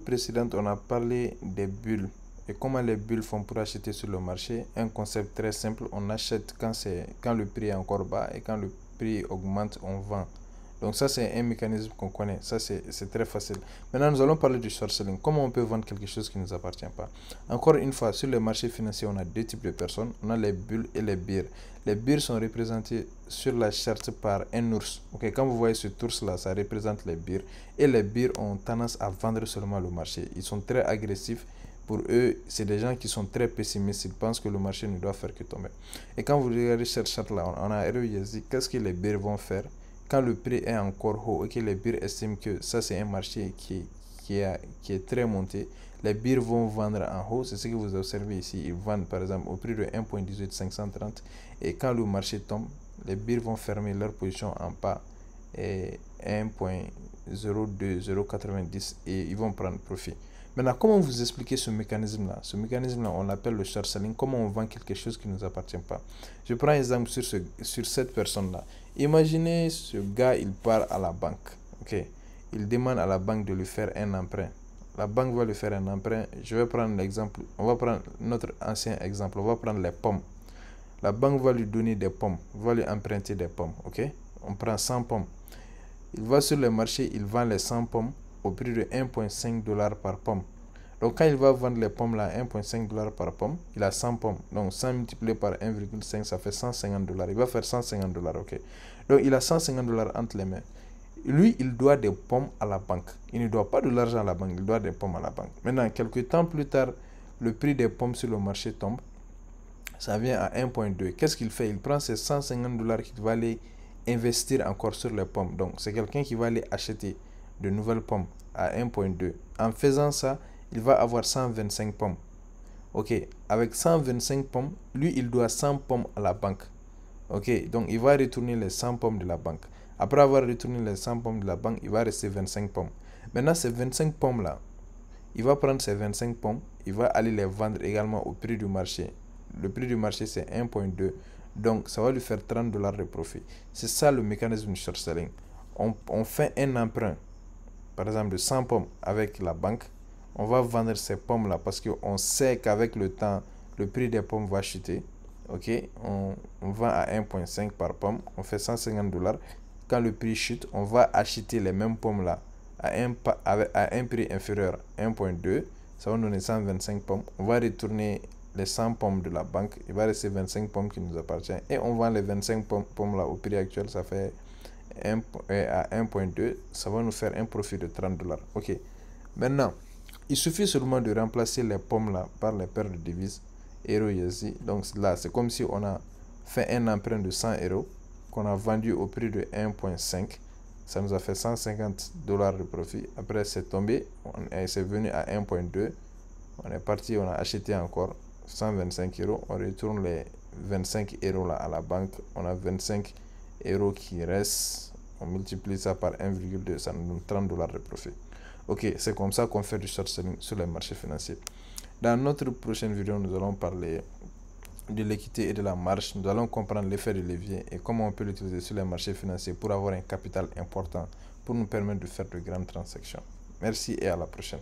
précédente, on a parlé des bulles et comment les bulles font pour acheter sur le marché. Un concept très simple, on achète quand le prix est encore bas et quand le prix augmente, on vend. Donc ça, c'est un mécanisme qu'on connaît. Ça, c'est très facile. Maintenant, nous allons parler du short selling. Comment on peut vendre quelque chose qui ne nous appartient pas. Encore une fois, sur le marché financier, on a deux types de personnes. On a les bulles et les bears. Les bears sont représentés sur la charte par un ours. Okay, quand vous voyez ce ours-là, ça représente les bears. Et les bears ont tendance à vendre seulement le marché. Ils sont très agressifs. Pour eux, c'est des gens qui sont très pessimistes. Ils pensent que le marché ne doit faire que tomber. Et quand vous regardez cette charte-là, on a dit qu'est-ce que les bears vont faire quand le prix est encore haut et que les bears estiment que ça c'est un marché qui est très monté. Les bears vont vendre en haut. C'est ce que vous observez ici. Ils vendent par exemple au prix de 1.18530 et quand le marché tombe, les bears vont fermer leur position en bas et 1.02090 et ils vont prendre profit. Maintenant, comment vous expliquer ce mécanisme-là? Ce mécanisme-là, on l'appelle le short selling. Comment on vend quelque chose qui ne nous appartient pas? Je prends un exemple sur cette personne-là. Imaginez ce gars, il part à la banque. Okay. Il demande à la banque de lui faire un emprunt. La banque va lui faire un emprunt. Je vais prendre l'exemple. On va prendre notre ancien exemple. On va prendre les pommes. La banque va lui donner des pommes. Va lui emprunter des pommes. Okay. On prend 100 pommes. Il va sur le marché, il vend les 100 pommes au prix de 1.5$ par pomme. Donc quand il va vendre les pommes là, 1.5$ par pomme, il a 100 pommes. Donc 100 multiplié par 1,5, ça fait 150$. Il va faire 150$, ok. Donc il a 150$ entre les mains. Lui, il doit des pommes à la banque. Il ne doit pas de l'argent à la banque, il doit des pommes à la banque. Maintenant, quelques temps plus tard, le prix des pommes sur le marché tombe. Ça vient à 1.2. Qu'est-ce qu'il fait? Il prend ces 150$ qu'il va aller investir encore sur les pommes. Donc c'est quelqu'un qui va aller acheter de nouvelles pommes à 1.2. En faisant ça, il va avoir 125 pommes. Ok, avec 125 pommes, lui, il doit 100 pommes à la banque. Ok, donc il va retourner les 100 pommes de la banque. Après avoir retourné les 100 pommes de la banque, il va rester 25 pommes. Maintenant, ces 25 pommes-là, il va prendre ces 25 pommes, il va aller les vendre également au prix du marché. Le prix du marché, c'est 1.2. Donc, ça va lui faire 30$ de profit. C'est ça le mécanisme du short selling. On fait un emprunt, par exemple de 100 pommes avec la banque. On va vendre ces pommes-là parce qu'on sait qu'avec le temps, le prix des pommes va chuter. Ok, on vend à 1.5 par pomme. On fait 150$. Quand le prix chute, on va acheter les mêmes pommes-là à un prix inférieur à 1.2. Ça va nous donner 125 pommes. On va retourner les 100 pommes de la banque. Il va rester 25 pommes qui nous appartiennent. Et on vend les 25 pommes là au prix actuel. Ça fait à 1.2. Ça va nous faire un profit de 30$. Ok. Maintenant, il suffit seulement de remplacer les pommes là par les paires de devises euro USD. Donc là, c'est comme si on a fait un emprunt de 100€ qu'on a vendu au prix de 1.5. Ça nous a fait 150$ de profit. Après, c'est tombé. C'est venu à 1.2. On est parti, on a acheté encore 125€. On retourne les 25€ là à la banque. On a 25€ qui restent. On multiplie ça par 1,2. Ça nous donne 30$ de profit. Ok, c'est comme ça qu'on fait du short selling sur les marchés financiers. Dans notre prochaine vidéo, nous allons parler de l'équité et de la marge. Nous allons comprendre l'effet de levier et comment on peut l'utiliser sur les marchés financiers pour avoir un capital important pour nous permettre de faire de grandes transactions. Merci et à la prochaine.